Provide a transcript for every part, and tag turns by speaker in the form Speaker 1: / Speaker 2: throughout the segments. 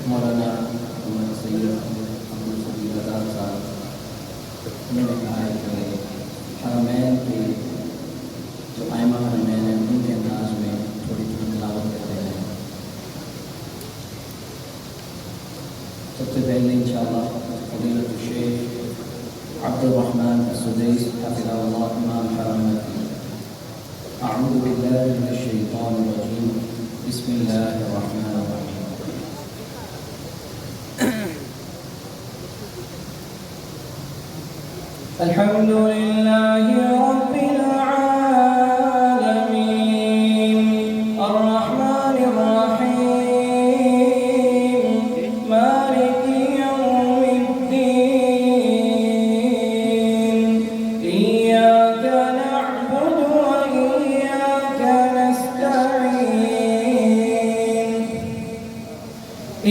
Speaker 1: मौलाना मोहम्मद सैयद अब्दुल सलीम आज़ाद साहब, उन्होंने कहा है कि हरमैन के जो आइमा हरमैन हैं उनके अंदाज में थोड़ी थोड़ी तिलावत करते हैं। सबसे पहले इंशाअल्लाह फ़ज़ीलत शेख अब्दुल रहमान अस्सुदैस हफ़िज़हुल्लाह इमाम हरम मक्की। अऊज़ु बिल्लाहि मिनश शैतानिर रजीम, बिस्मिल्लाहिर रहमानिर रहीम। अल्हम्दुलिल्लाहि रब्बिल आलमीन, अर्रहमानिर रहीम, मालिकि यौमिद्दीन, इय्याका नअबुदु व इय्याका नस्तईन,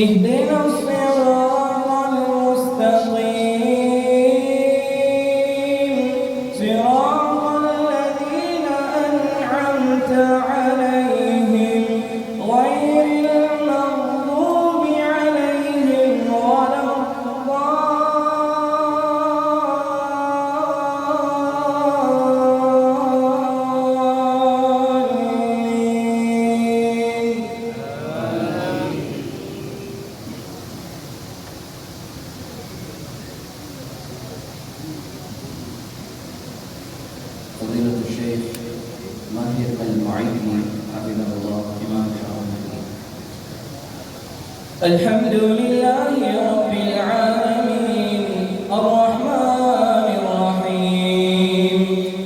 Speaker 1: इहदिनस सिरातल मुस्तक़ीम, सिरातल लज़ीना अनअमत अलैहिम, गैरिल मग़्दूबि अलैहिम वलद्दाल्लीन। फ़ज़ीलत शेख माहिर अल-मुईदी हफ़िज़हुल्लाह इमाम हरम मक्की। अल्हम्दुलिल्लाहि रब्बिल आलमीन, अर्रहमानिर रहीम,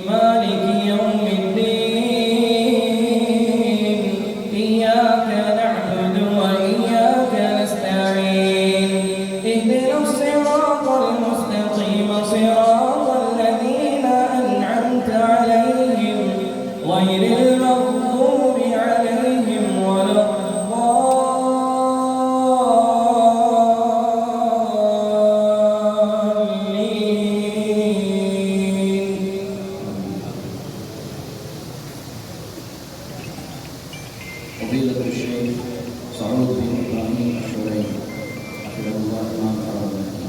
Speaker 1: मालिकि यौमिद्दीन, इय्याका नअबुदु व इय्याका नस्तईन, इहदिनस सिरातल मुस्तक़ीम, सिरातल लज़ीना अनअमत अलैहिम, गैरिल मग़्दूबि अलैहिम वलद्दाल्लीन। फ़ज़ीलत शेख सऊद बिन इब्राहीम अश-शुरैही हफ़िज़हुल्लाह इमाम हरम मक्की।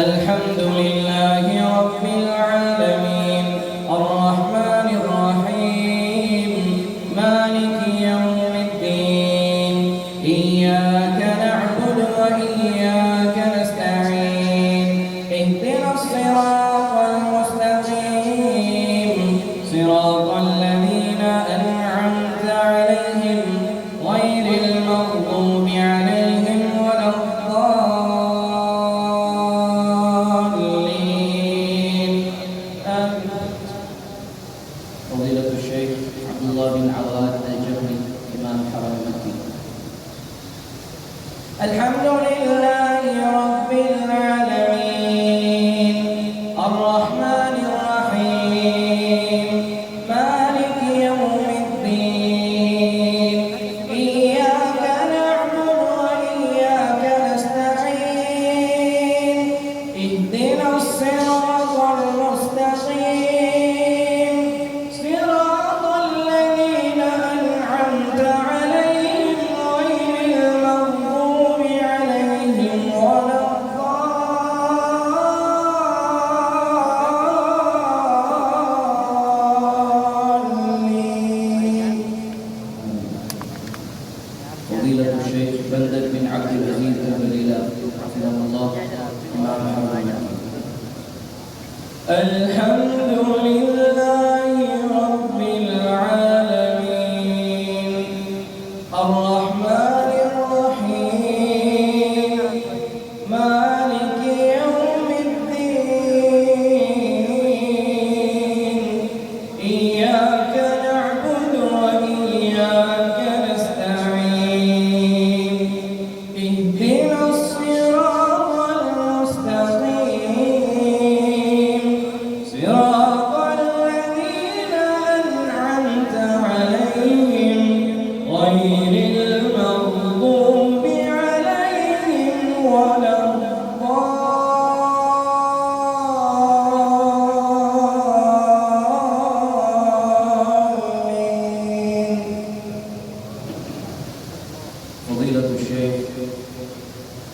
Speaker 1: अल्हम्दुलिल्लाहि रब्बिल आलमीन, अर्रहमानिर रहीम, मालिकि यौमिद्दीन, इय्याका नअबुदु व इय्याका नस्तईन, इहदिनस सिरातल मुस्तक़ीम, सिरातल लज़ीना अनअमत अलैहिम, गैरिल मग़्दूबि अलैहिम वलद्दाल्लीन। फ़ज़ीलत शेख अब्दुल्लाह बिन अवाद अल-जबरी इमाम हरम मक्की। अल्हम्दुलिल्लाहि रब्बिल आलमीन, अर्रहमानिर रहीम, मालिकि यौमिद्दीन, इय्याका नअबुदु व इय्याका नस्तईन, इहदिनस सिरातल मुस्तक़ीम, सिरातल लज़ीना अनअमत अलैहिम, गैरिल मग़्दूबि अलैहिम वलद्दाल्लीन। फ़ज़ीलत शेख बंदर बिन अब्दुल अज़ीज़ अल-बलीला हफ़िज़हुल्लाह इमाम हरम मक्की। अल्हम्दुलिल्लाहि रब्बिल आलमीन, अर्रहमानिर रहीम, मालिकि यौमिद्दीन, इय्याका नअबुदु व इय्याका नस्तईन, इहदिनस सिरातल मुस्तक़ीम, सिरातल लज़ीना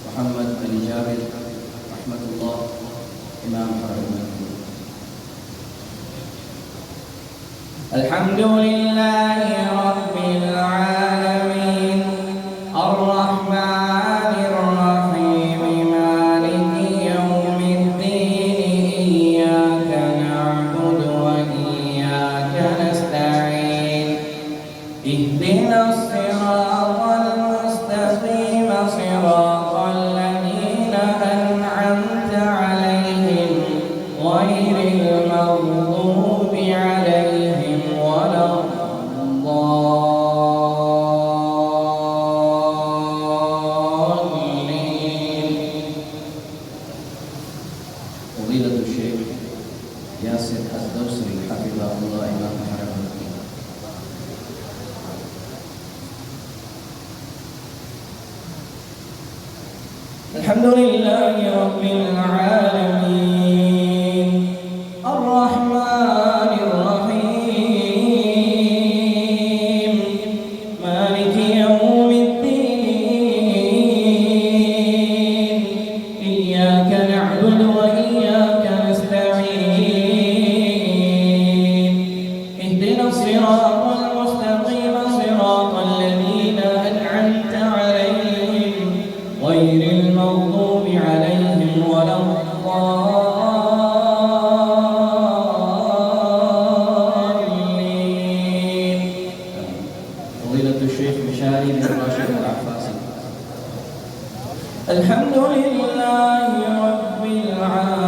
Speaker 1: محمد بن جابر رحمة الله إمام حرمين. الحمد لله رب العالمين الرحمن الرحيم مالك يوم الدين إياك نعبد وإياك نستعين اهدنا الصراط المستقيم صراط الذين أنعمت عليهم غير المغضوب عليهم ولا الضالين. فضيلة الشيخ ياسر الدوسري حفظه الله إمام حرمين. الحمد لله رب العالمين الرحمن الرحيم مالك يوم الدين إياك نعبد وإياك نستعين اهدنا الصراط المستقيم صراط الذين أنعمت عليهم غير المغضوب عليهم ولا الضالين. فضيلة الشيخ مشاري بن راشد العفاسي. الحمد لله رب العالمين